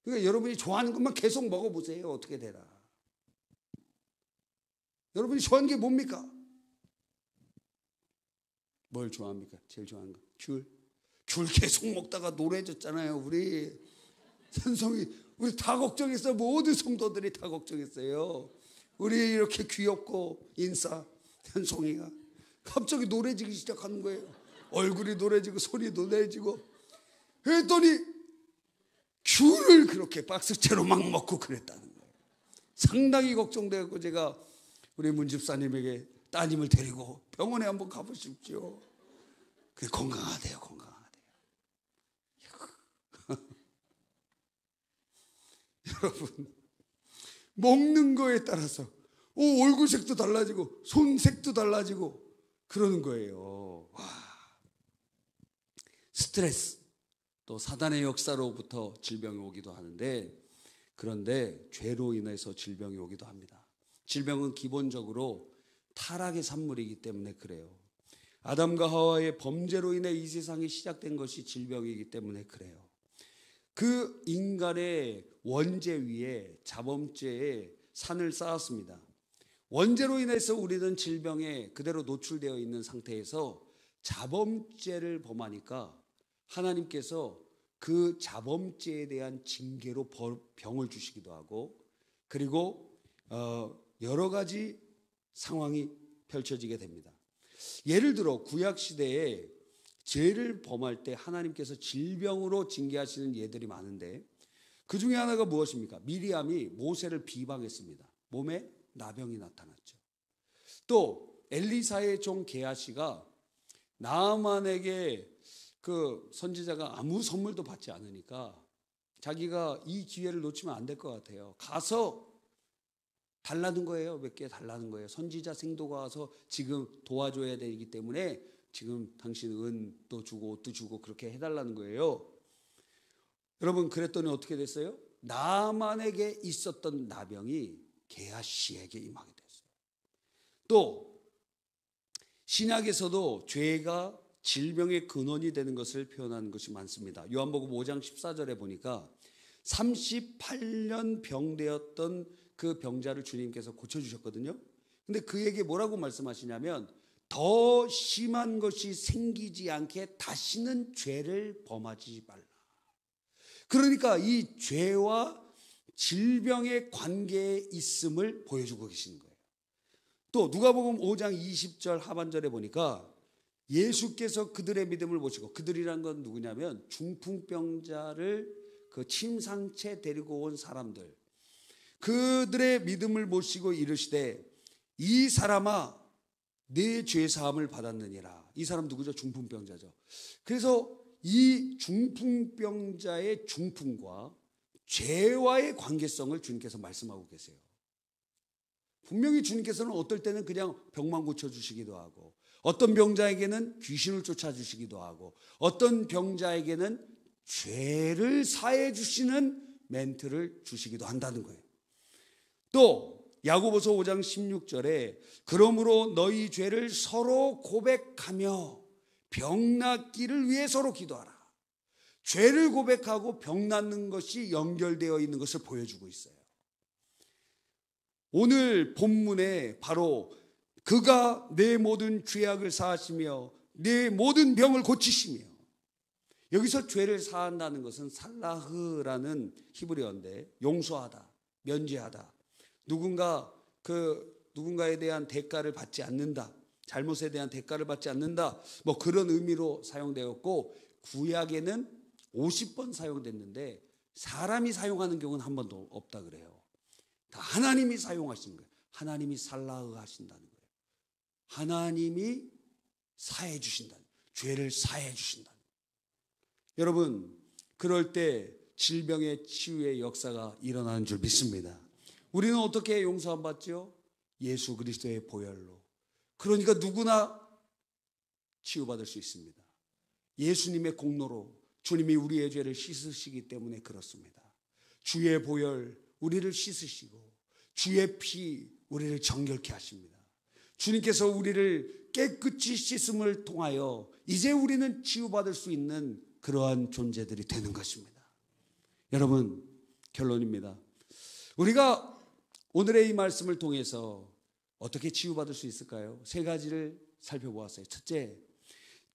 그러니까 여러분이 좋아하는 것만 계속 먹어보세요. 어떻게 되나. 여러분이 좋아하는 게 뭡니까? 뭘 좋아합니까? 제일 좋아하는 거. 귤 계속 먹다가 노래졌잖아요. 우리 산성이 우리 다 걱정했어요. 모든 성도들이 다 걱정했어요. 우리 이렇게 귀엽고 인싸 현송이가 갑자기 노래지기 시작하는 거예요. 얼굴이 노래지고 손이 노래지고 그랬더니 귤을 그렇게 박스채로 막 먹고 그랬다는 거예요. 상당히 걱정되고 제가 우리 문 집사님에게 따님을 데리고 병원에 한번 가보십시오. 그게 건강하대요. 여러분 먹는 거에 따라서 얼굴색도 달라지고 손색도 달라지고 그러는 거예요. 와. 스트레스 또 사단의 역사로부터 질병이 오기도 하는데 그런데 죄로 인해서 질병이 오기도 합니다. 질병은 기본적으로 타락의 산물이기 때문에 그래요. 아담과 하와의 범죄로 인해 이 세상이 시작된 것이 질병이기 때문에 그래요. 그 인간의 원죄 위에 자범죄의 산을 쌓았습니다. 원죄로 인해서 우리는 질병에 그대로 노출되어 있는 상태에서 자범죄를 범하니까 하나님께서 그 자범죄에 대한 징계로 병을 주시기도 하고 그리고 여러 가지 상황이 펼쳐지게 됩니다. 예를 들어 구약시대에 죄를 범할 때 하나님께서 질병으로 징계하시는 예들이 많은데 그 중에 하나가 무엇입니까? 미리암이 모세를 비방했습니다. 몸에 나병이 나타났죠. 또 엘리사의 종 게하시가 나아만에게 그 선지자가 아무 선물도 받지 않으니까 자기가 이 기회를 놓치면 안 될 것 같아요. 가서 달라는 거예요. 몇 개 달라는 거예요. 선지자 생도가 와서 지금 도와줘야 되기 때문에 지금 당신 은도 주고 옷도 주고 그렇게 해달라는 거예요. 여러분 그랬더니 어떻게 됐어요? 나만에게 있었던 나병이 게하시에게 임하게 됐어요. 또 신약에서도 죄가 질병의 근원이 되는 것을 표현하는 것이 많습니다. 요한복음 5장 14절에 보니까 38년 병되었던 그 병자를 주님께서 고쳐주셨거든요. 근데 그에게 뭐라고 말씀하시냐면 더 심한 것이 생기지 않게 다시는 죄를 범하지 말라. 그러니까 이 죄와 질병의 관계에 있음을 보여주고 계시는 거예요. 또 누가복음 5장 20절 하반절에 보니까 예수께서 그들의 믿음을 보시고, 그들이란 건 누구냐면 중풍병자를 그 침상채 데리고 온 사람들, 그들의 믿음을 보시고 이르시되 이 사람아 내 죄 사함을 받았느니라. 이 사람 누구죠? 중풍병자죠. 그래서 이 중풍병자의 중풍과 죄와의 관계성을 주님께서 말씀하고 계세요. 분명히 주님께서는 어떨 때는 그냥 병만 고쳐주시기도 하고, 어떤 병자에게는 귀신을 쫓아주시기도 하고, 어떤 병자에게는 죄를 사해 주시는 멘트를 주시기도 한다는 거예요. 또 야고보서 5장 16절에 그러므로 너희 죄를 서로 고백하며 병 낫기를 위해 서로 기도하라. 죄를 고백하고 병 낫는 것이 연결되어 있는 것을 보여주고 있어요. 오늘 본문에 바로 그가 내 모든 죄악을 사하시며 내 모든 병을 고치시며, 여기서 죄를 사한다는 것은 살라흐라는 히브리어인데 용서하다, 면제하다, 누군가에 대한 대가를 받지 않는다, 잘못에 대한 대가를 받지 않는다, 뭐 그런 의미로 사용되었고, 구약에는 50번 사용됐는데 사람이 사용하는 경우는 한 번도 없다 그래요. 다 하나님이 사용하시는 거예요. 하나님이 살라흐 하신다는 거예요. 하나님이 사해 주신다는, 죄를 사해 주신다는. 여러분, 그럴 때 질병의 치유의 역사가 일어나는 줄 믿습니다. 우리는 어떻게 용서함 받죠? 예수 그리스도의 보혈로. 그러니까 누구나 치유받을 수 있습니다. 예수님의 공로로 주님이 우리의 죄를 씻으시기 때문에 그렇습니다. 주의 보혈 우리를 씻으시고 주의 피 우리를 정결케 하십니다. 주님께서 우리를 깨끗이 씻음을 통하여 이제 우리는 치유받을 수 있는 그러한 존재들이 되는 것입니다. 여러분, 결론입니다. 우리가 오늘의 이 말씀을 통해서 어떻게 치유받을 수 있을까요? 세 가지를 살펴보았어요. 첫째,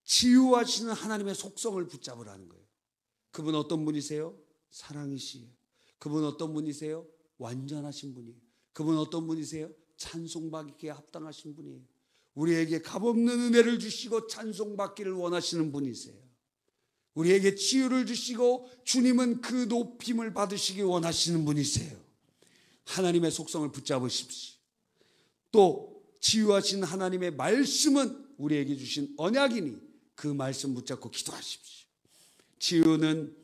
치유하시는 하나님의 속성을 붙잡으라는 거예요. 그분 어떤 분이세요? 사랑이시에요. 그분 어떤 분이세요? 완전하신 분이에요. 그분 어떤 분이세요? 찬송받기에 합당하신 분이에요. 우리에게 값없는 은혜를 주시고 찬송받기를 원하시는 분이세요. 우리에게 치유를 주시고 주님은 그 높임을 받으시기 원하시는 분이세요. 하나님의 속성을 붙잡으십시오. 또 치유하신 하나님의 말씀은 우리에게 주신 언약이니 그 말씀 붙잡고 기도하십시오. 치유는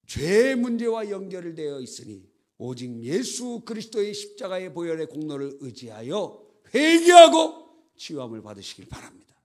죄의 문제와 연결되어 있으니 오직 예수 그리스도의 십자가의 보혈의 공로를 의지하여 회개하고 치유함을 받으시길 바랍니다.